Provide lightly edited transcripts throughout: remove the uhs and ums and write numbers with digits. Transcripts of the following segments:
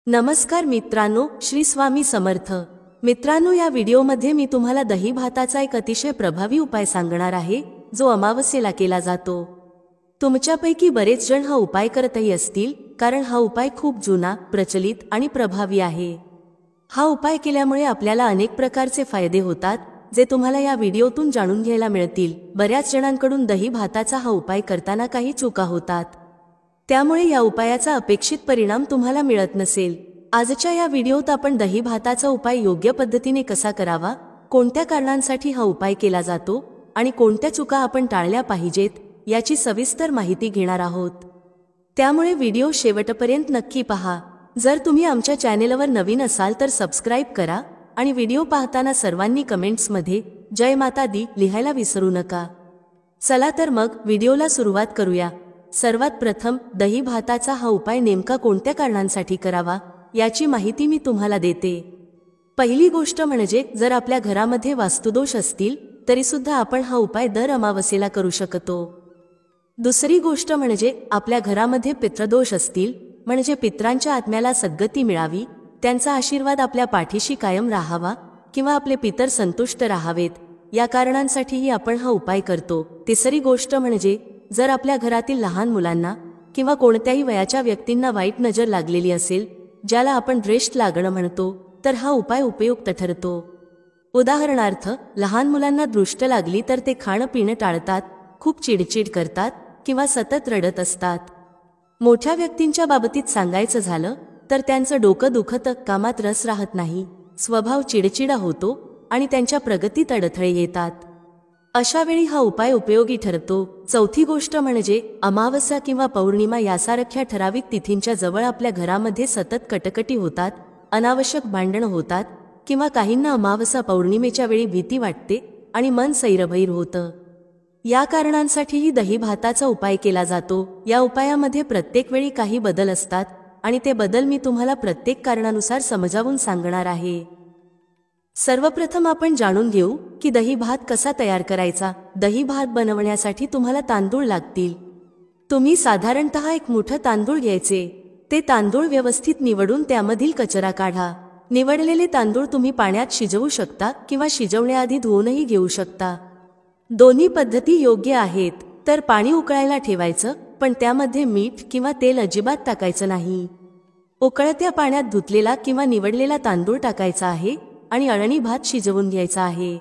नमस्कार मित्रांनो, श्री स्वामी समर्थ। मित्रांनो, या व्हिडिओमध्ये मी तुम्हाला दही भाताचा एक अतिशय प्रभावी उपाय सांगणार आहे, जो अमावस्येला केला जातो। तुमच्यापैकी बरेच जण हा उपाय करतही असतील, कारण हा उपाय खूप जुना, प्रचलित आणि प्रभावी आहे। हा उपाय केल्यामुळे आपल्याला अनेक प्रकारचे फायदे होतात, जे तुम्हाला या व्हिडिओतून जाणून घ्यायला मिळतील। बऱ्याच जणांकडून दही भाताचा हा उपाय करताना काही चुका होतात, त्यामुळे या उपायाचा अपेक्षित परिणाम तुम्हाला मिळत नसेल। आजच्या या व्हिडिओत आपण दही भाताचा उपाय योग्य पद्धतीने कसा करावा, कोणत्या कारणांसाठी हा उपाय केला जातो आणि कोणत्या चुका आपण टाळल्या पाहिजेत, याची सविस्तर माहिती घेणार आहोत। त्यामुळे व्हिडिओ शेवटपर्यंत नक्की पहा। जर तुम्ही आमच्या चॅनेलवर नवीन असाल तर सबस्क्राइब करा आणि व्हिडिओ पाहताना सर्वांनी कमेंट्समध्ये जय माता दी लिहायला विसरू नका। चला तर मग व्हिडिओला सुरुवात करूया। सर्वात प्रथम, दही भाताचा हा उपाय नेमका कोणत्या कारणांसाठी करावा, याची माहिती मी तुम्हाला देते। पहिली गोष्ट म्हणजे, जर आपल्या घरामध्ये वास्तुदोष असतील तरी सुद्धा आपण हा उपाय दर अमावस्येला करू शकतो। दुसरी गोष्ट म्हणजे, आपल्या घरामध्ये पितृदोष असतील, म्हणजे पितरांच्या आत्म्याला सद्गती मिळावी, त्यांचा आशीर्वाद आपल्या पाठीशी कायम राहावा किंवा आपले पितर संतुष्ट राहावेत, या कारणांसाठीही आपण हा उपाय करतो। तिसरी गोष्ट म्हणजे, जर आपल्या घरातील लहान मुलांना किंवा कोणत्याही वयाच्या व्यक्तींना वाईट नजर लागलेली असेल, ज्याला आपण दृष्ट लागणं म्हणतो, तर हा उपाय उपयुक्त ठरतो। उदाहरणार्थ, लहान मुलांना दृष्ट लागली तर ते खाणं पिणं टाळतात, खूप चिडचिड करतात किंवा सतत रडत असतात। मोठ्या व्यक्तींच्या बाबतीत सांगायचं झालं तर त्यांचं डोकं दुखतं, कामात रस राहत नाही, स्वभाव चिडचिडा होतो आणि त्यांच्या प्रगतीत अडथळे येतात। अशा वेळी हा उपाय उपयोगी ठरतो। चौथी गोष्ट म्हणजे, अमावस्या किंवा पौर्णिमा यासारख्या ठराविक तिथींच्या जवळ आपल्या घरामध्ये सतत कटकटी होतात, अनावश्यक भांडणं होतात किंवा काहींना अमावस्या पौर्णिमेच्या वेळी भीती वाटते आणि मन सैरभैर होतं। या कारणांसाठीही दही भाताचा उपाय केला जातो। या उपायामध्ये प्रत्येक वेळी काही बदल असतात आणि ते बदल मी तुम्हाला प्रत्येक कारणानुसार समजावून सांगणार आहे। सर्वप्रथम आपण जाणून घेऊ की दही भात कसा तयार करायचा। दही भात बनवण्यासाठी तुम्हाला तांदूळ लागतील। तुम्ही साधारणतः एक मोठं तांदूळ घ्यायचे। ते तांदूळ व्यवस्थित निवडून त्यामधील कचरा काढा। निवडलेले तांदूळ तुम्ही पाण्यात शिजवू शकता किंवा शिजवण्याआधी धुवूनही घेऊ शकता। दोन्ही पद्धती योग्य आहेत। तर पाणी उकळायला ठेवायचं, पण त्यामध्ये मीठ किंवा तेल अजिबात टाकायचं नाही। उकळत्या पाण्यात धुतलेला किंवा निवडलेला तांदूळ टाकायचा आहे आणि अळणी भात शिजवून घ्यायचा आहे।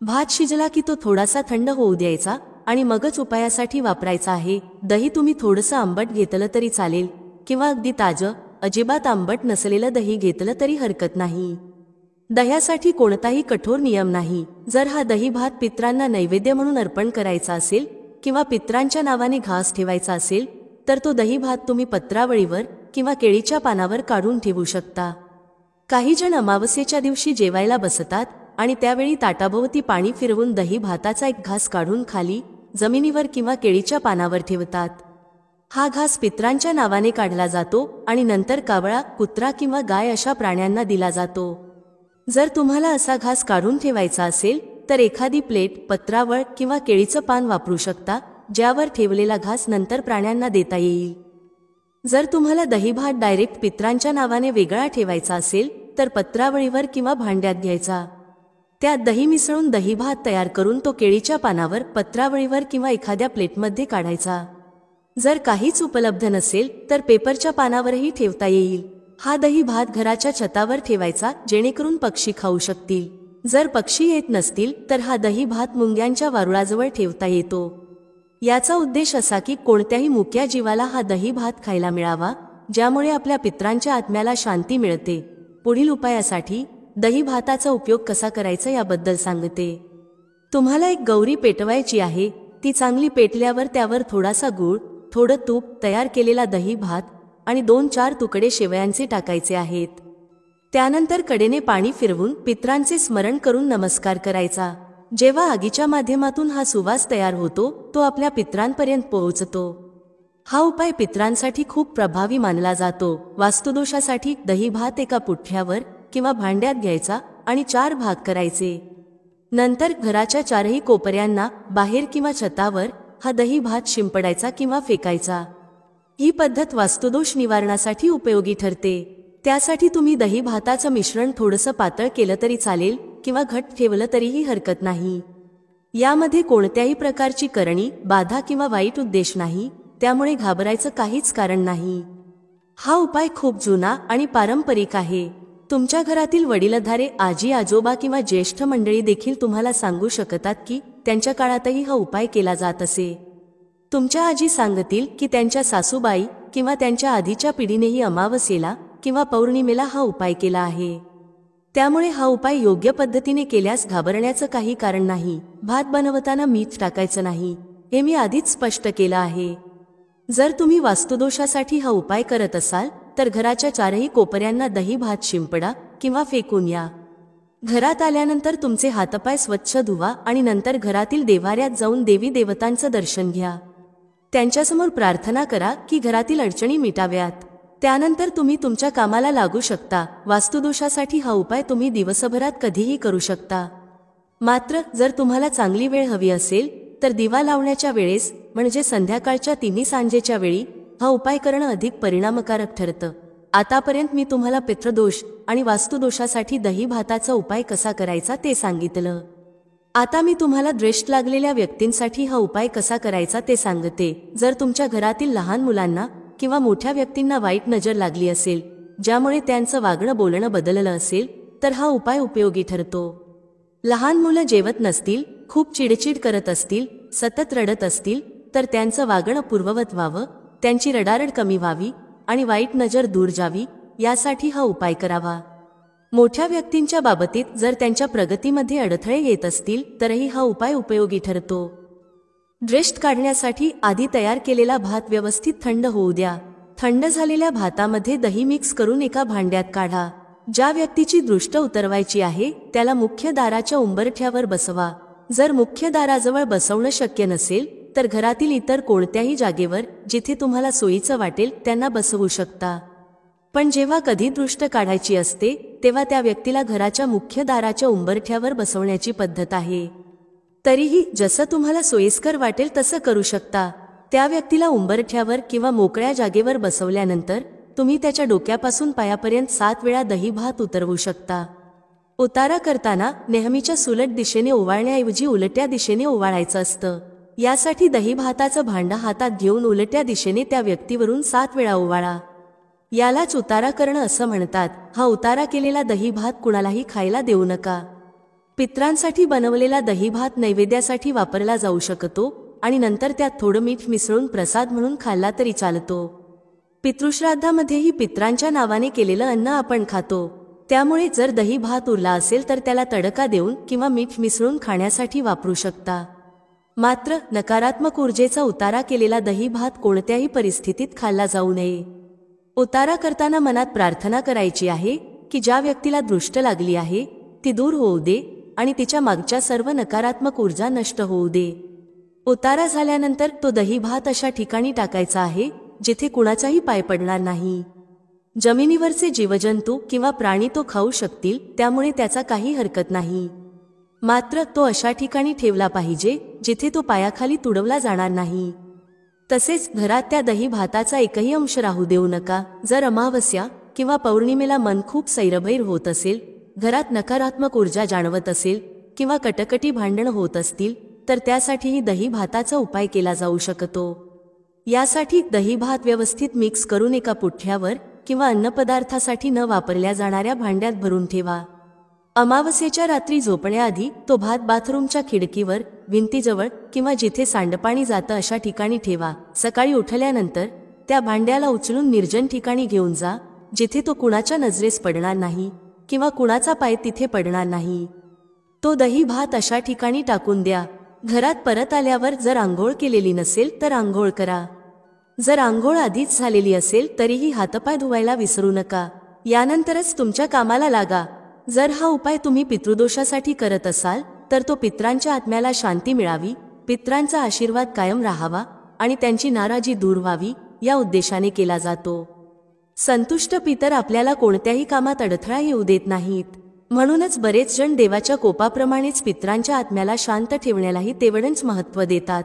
भात शिजला की तो थोडासा थंड होऊ द्यायचा आणि मगच उपायासाठी वापरायचा आहे। दही तुम्ही थोडंसं आंबट घेतलं तरी चालेल किंवा अगदी ताजं, अजिबात आंबट नसलेलं दही घेतलं तरी हरकत नाही। दह्यासाठी कोणताही कठोर नियम नाही। जर हा दही भात पितरांना नैवेद्य म्हणून अर्पण करायचा असेल किंवा पितरांच्या नावाने घास ठेवायचा असेल, तर तो दही भात तुम्ही पत्रावळीवर किंवा केळीच्या पानावर काढून ठेवू शकता। काही जण अमावस्येच्या दिवशी जेवायला बसतात आणि त्यावेळी ताटाभोवती पाणी फिरवून दही भाताचा एक घास काढून खाली, जमिनीवर किंवा केळीच्या पानावर ठेवतात। हा घास पितरांच्या नावाने काढला जातो आणि नंतर कावळा, कुत्रा किंवा गाय अशा प्राण्यांना दिला जातो। जर तुम्हाला असा घास काढून ठेवायचा असेल तर एखादी प्लेट, पत्रावळ किंवा केळीचं पान वापरू शकता, ज्यावर ठेवलेला घास नंतर प्राण्यांना देता येईल। जर तुम्हाला दही भात डायरेक्ट पितरांच्या नावाने वेगळा ठेवायचा असेल तर पत्रावळीवर किंवा भांड्यात घ्यायचा। त्यात दही मिसळून दही भात तयार करून तो केळीच्या पानावर, पत्रावळीवर किंवा एखाद्या प्लेटमध्ये काढायचा। जर काहीच उपलब्ध नसेल तर पेपरच्या पानावरही ठेवता येईल। हा दही भात घराच्या छतावर ठेवायचा, जेणेकरून पक्षी खाऊ शकतील। जर पक्षी येत नसतील तर हा दही भात मुंग्यांच्या वारुळाजवळ ठेवता येतो। याचा उद्देश असा की कोणत्याही मुक्या जीवाला हा दही भात खायला मिळावा, ज्यामुळे आपल्या पितरांच्या आत्म्याला शांती मिळते। पुढील उपायासाठी दही भाताचा उपयोग कसा करायचा याबद्दल सांगते। तुम्हाला एक गौरी पेटवायची आहे। ती चांगली पेटल्यावर त्यावर थोडासा गूळ, थोडं तूप, तयार केलेला दही भात आणि 2-4 तुकडे शेवयांचे टाकायचे आहेत। त्यानंतर कडेने पाणी फिरवून पितरांचे स्मरण करून नमस्कार करायचा। जेव्हा आगीच्या माध्यमातून हा सुवास तयार होतो, तो आपल्या पितरांपर्यंत पोहोचतो। हा उपाय पितरांसाठी खूप प्रभावी मानला जातो। वास्तुदोषासाठी दही भात एका पुठ्ठ्यावर किंवा भांड्यात घ्यायचा आणि 4 भाग करायचे। नंतर घराच्या 4ही कोपऱ्यांना, बाहेर किंवा छतावर हा दही भात शिंपडायचा किंवा फेकायचा। ही पद्धत वास्तुदोष निवारणासाठी उपयोगी ठरते। त्यासाठी तुम्ही दही भाताचं मिश्रण थोडंसं पातळ केलं तरी चालेल किंवा घट्ट ठेवलं तरीही हरकत नाही। यामध्ये कोणत्याही प्रकारची करणी, बाधा किंवा वाईट उद्देश नाही, त्यामुळे घाबरायचं काहीच कारण नाही। हा उपाय खूप जुना आणि पारंपरिक आहे। तुमच्या घरातील वडीलधारे आजी आजोबा किंवा ज्येष्ठ मंडळी देखील तुम्हाला सांगू शकतात की त्यांच्या काळातही हा उपाय केला जात असे। तुमच्या आजी सांगतील की त्यांच्या सासूबाई किंवा त्यांच्या आधीच्या पिढीनेही अमावस्येला किंवा पौर्णिमेला हा उपाय केला आहे। त्यामुळे हा उपाय योग्य पद्धतीने केल्यास घाबरण्याचं काही कारण नाही। भात बनवताना मीठ टाकायचं नाही, हे मी आधीच स्पष्ट केलं आहे। जर तुम्ही वास्तुदोषासाठी हा उपाय करत असाल तर घराच्या चारही कोपऱ्यांना दही भात शिंपडा किंवा फेकून या। घरात आल्यानंतर तुमचे हातपाय स्वच्छ धुवा आणि नंतर घरातील देव्हाऱ्यात जाऊन देवी देवतांचं दर्शन घ्या। त्यांच्यासमोर प्रार्थना करा की घरातील अडचणी मिटाव्यात। त्यानंतर तुम्ही तुमच्या कामाला लागू शकता। वास्तुदोषासाठी हा उपाय तुम्ही दिवसभरात कधीही करू शकता। मात्र जर तुम्हाला चांगली वेळ हवी असेल तर दिवा लावण्याच्या वेळेस म्हणजे संध्याकाळच्या तिन्ही सांजेच्या वेळी हा उपाय करणं अधिक परिणामकारक ठरतं। आतापर्यंत मी तुम्हाला पितृदोष आणि वास्तुदोषासाठी दही भाताचा उपाय कसा करायचा ते सांगितलं। आता मी तुम्हाला दृष्ट लागलेल्या व्यक्तींसाठी हा उपाय कसा करायचा ते सांगते। जर तुमच्या घरातील लहान मुलांना किंवा मोठ्या व्यक्तींना वाईट नजर लागली असेल, ज्यामुळे त्यांचं वागणं बोलणं बदललं असेल, तर हा उपाय उपयोगी ठरतो। लहान मुलं जेवत नसतील, खूप चिडचिड करत असतील, सतत रडत असतील तर त्यांचं वागणं पूर्ववत व्हावं, त्यांची रडारड कमी व्हावी आणि वाईट नजर दूर जावी, यासाठी हा उपाय करावा। मोठ्या व्यक्तींच्या बाबतीत जर त्यांच्या प्रगतीमध्ये अडथळे येत असतील तरही हा उपाय उपयोगी ठरतो। दृष्ट काढण्यासाठी आधी तयार केलेला भात व्यवस्थित थंड होऊ द्या। थंड झालेल्या भातामध्ये दही मिक्स करून एका भांड्यात काढा। ज्या व्यक्तीची दृष्ट उतरवायची आहे त्याला मुख्य दाराच्या उंबरठ्यावर बसवा। जर मुख्य दाराजवळ बसवणं शक्य नसेल तर घरातील इतर कोणत्याही जागेवर जिथे तुम्हाला सोयीचं वाटेल त्यांना बसवू शकता। पण जेव्हा कधी दृष्ट काढायची असते तेव्हा त्या व्यक्तीला घराच्या मुख्य दाराच्या उंबरठ्यावर बसवण्याची पद्धत आहे। तरीही जसं तुम्हाला सोयीस्कर वाटेल तसं करू शकता। त्या व्यक्तीला उंबरठ्यावर किंवा मोकळ्या जागेवर बसवल्यानंतर तुम्ही त्याच्या डोक्यापासून पायापर्यंत 7 वेळा दही भात उतरवू शकता। उतारा करताना नेहमीच्या सुलट दिशेने ओवाळण्याऐवजी उलट्या दिशेने ओवाळायचं असतं। यासाठी दही भाताचं भांडं हातात घेऊन उलट्या दिशेने त्या व्यक्तीवरून 7 वेळा ओवाळा। यालाच उतारा करणं असं म्हणतात। हा उतारा केलेला दही भात कुणालाही खायला देऊ नका। पितरांसाठी बनवलेला दही भात नैवेद्यासाठी वापरला जाऊ शकतो आणि नंतर त्यात थोडं मीठ मिसळून प्रसाद म्हणून खाल्ला तरी चालतो। पितृश्राद्धामध्येही पितरांच्या नावाने केलेलं अन्न आपण खातो, त्यामुळे जर दही भात उरला असेल तर त्याला तडका देऊन किंवा मीठ मिसळून खाण्यासाठी वापरू शकता। मात्र नकारात्मक ऊर्जेचा उतारा केलेला दही भात कोणत्याही परिस्थितीत खाल्ला जाऊ नये। उतारा करताना मनात प्रार्थना करायची आहे की ज्या व्यक्तीला दृष्ट लागली आहे ती दूर होऊ दे आणि तिच्या मागच्या सर्व नकारात्मक ऊर्जा नष्ट होऊ दे। उतारा झाल्यानंतर तो दही भात अशा ठिकाणी टाकायचा आहे जिथे कुणाचाही पाय पडणार नाही। जमिनीवरचे जीवजंतू किंवा प्राणी तो खाऊ शकतील, त्यामुळे त्याचा काही हरकत नाही। मात्र तो अशा ठिकाणी ठेवला पाहिजे जिथे तो पायाखाली तुडवला जाणार नाही। तसेच घरात त्या दही भाताचा एकही अंश राहू देऊ नका। जर अमावस्या किंवा पौर्णिमेला मन खूप सैरभैर होत असेल, घरात नकारात्मक ऊर्जा जाणवत असेल किंवा कटकटी भांडणं होत असतील तर त्यासाठीही दही भाताचा उपाय केला जाऊ शकतो। यासाठी दही भात व्यवस्थित मिक्स करून एका पुठ्ठ्यावर किंवा अन्नपदार्थासाठी न वापरल्या जाणाऱ्या भांड्यात भरून ठेवा। अमावस्येच्या रात्री झोपण्याआधी तो भात बाथरूमच्या खिडकीवर, भिंतीजवळ किंवा जिथे सांडपाणी जातं अशा ठिकाणी ठेवा। सकाळी उठल्यानंतर त्या भांड्याला उचलून निर्जन ठिकाणी घेऊन जा, जिथे तो कुणाच्या नजरेस पडणार नाही किंवा कुणाचा पाय तिथे पडणार नाही। तो दही भात अशा ठिकाणी टाकून द्या। घरात परत आल्यावर जर आंघोळ केलेली नसेल तर आंघोळ करा। जर आंघोळ आधीच झालेली असेल तरीही हातपाय धुवायला विसरू नका। यानंतरच तुमच्या कामाला लागा। जर हा उपाय तुम्ही पितृदोषासाठी करत असाल तर तो पितरांच्या आत्म्याला शांती मिळावी, पितरांचा आशीर्वाद कायम राहावा आणि त्यांची नाराजी दूर व्हावी या उद्देशाने केला जातो। संतुष्ट पितर आपल्याला कोणत्याही कामात अडथळा येऊ देत नाहीत। म्हणूनच बरेच जण देवाच्या कोपाप्रमाणेच पितरांच्या आत्म्याला शांत ठेवण्यालाही तेवढंच महत्त्व देतात।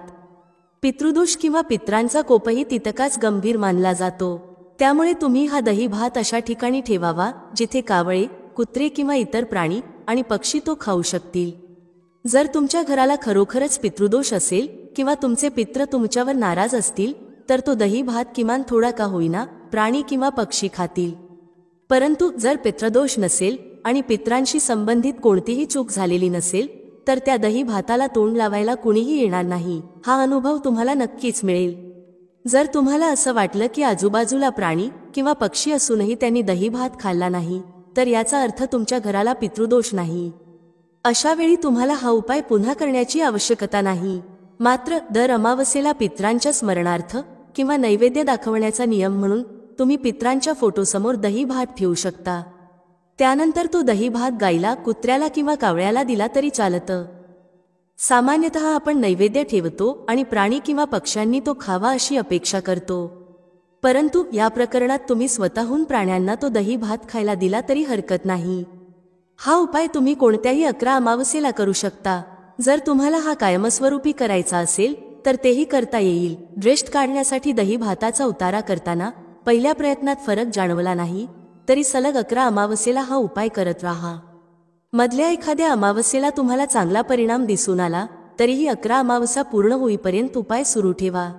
पितृदोष किंवा पितरांचा कोपही तितकाच गंभीर मानला जातो। त्यामुळे तुम्ही हा दही भात अशा ठिकाणी ठेवावा जिथे कावळे, कुत्रे किंवा इतर प्राणी आणि पक्षी तो खाऊ शकतील. जर तुमच्या घराला खरोखरच पितृदोष असेल किंवा तुमचे पित्र तुमच्यावर नाराज असतील तर तो दही भात किमान थोडा का होईना प्राणी किंवा पक्षी खातील. परंतु जर पितृदोष नसेल आणि पित्रांशी संबंधित कोणतीही चूक झालेली नसेल तर त्या दही भाताला तोंड लावायला कुणीही येणार नाही. हा अनुभव तुम्हाला नक्कीच मिळेल. जर तुम्हाला असं वाटलं की आजूबाजूला प्राणी किंवा पक्षी असूनही त्यांनी दही भात खाल्ला नाही तर याचा अर्थ तुमच्या घराला पितृदोष नाही. अशा वेळी तुम्हाला हा उपाय पुन्हा करण्याची आवश्यकता नाही. मात्र दर अमावस्येला पित्रांच्या स्मरणार्थ किंवा नैवेद्य दाखवण्याचा नियम म्हणून तुम्ही पित्रांच्या फोटोसमोर दही भात ठेवू शकता. त्यानंतर तो दही भात गाईला, कुत्र्याला किंवा कावळ्याला दिला तरी चालतं. सामान्यतः आपण नैवेद्य ठेवतो आणि प्राणी किंवा पक्ष्यांनी तो खावा अशी अपेक्षा करतो. परंतु या प्रकरणात तुम्ही स्वतःहून प्राण्यांना तो दही भात खायला दिला तरी हरकत नाही. हा उपाय तुम्ही कोणत्याही 11 अमावस्येला करू शकता. जर तुम्हाला हा कायमस्वरूपी करायचा असेल तर तेही करता येईल. दृष्ट काढण्यासाठी दही भाताचा उतारा करताना पहिल्या प्रयत्नात फरक जाणवला नाही तरी सलग 11 अमावस्येला हा उपाय करत राहा. मधल्या एखाद्या अमावस्येला तुम्हाला चांगला परिणाम दिसून आला तरीही 11 अमावस्या पूर्ण होईपर्यंत उपाय सुरू ठेवा.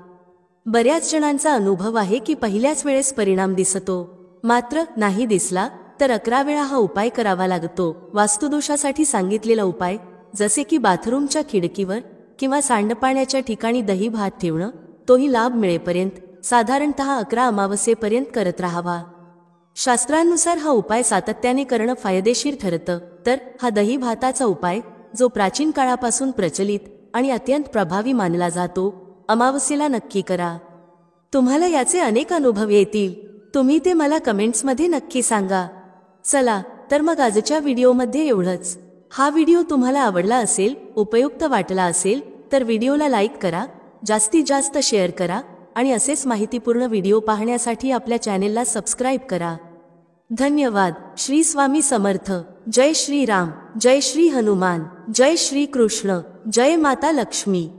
बऱ्याच जणांचा अनुभव आहे की पहिल्याच वेळेस परिणाम दिसतो, मात्र नाही दिसला तर 11 वेळा हा उपाय करावा लागतो. वास्तुदोषासाठी सांगितलेला उपाय जसे की बाथरूमच्या खिडकीवर किंवा सांडपाण्याच्या ठिकाणी दही भात ठेवणं तोही लाभ मिळेपर्यंत साधारणतः 11 अमावस्येपर्यंत करत राहावा. शास्त्रानुसार हा उपाय सातत्याने करणं फायदेशीर ठरतं. तर हा दही भाताचा उपाय जो प्राचीन काळापासून प्रचलित आणि अत्यंत प्रभावी मानला जातो, अमावस्येला नक्की करा. तुम्हाला याचे अनेक अनुभव येतील. तुम्ही ते मला कमेंट्समध्ये नक्की सांगा. चला तर मग आजच्या व्हिडिओमध्ये एवढंच. हा व्हिडिओ तुम्हाला आवडला असेल, उपयुक्त वाटला असेल तर व्हिडिओला लाईक करा, जास्तीत जास्त शेअर करा आणि असेच माहितीपूर्ण व्हिडिओ पाहण्यासाठी आपल्या चॅनेलला सबस्क्राईब करा. धन्यवाद. श्री स्वामी समर्थ. जय श्री राम, जय श्री हनुमान, जय श्री कृष्ण, जय माता लक्ष्मी.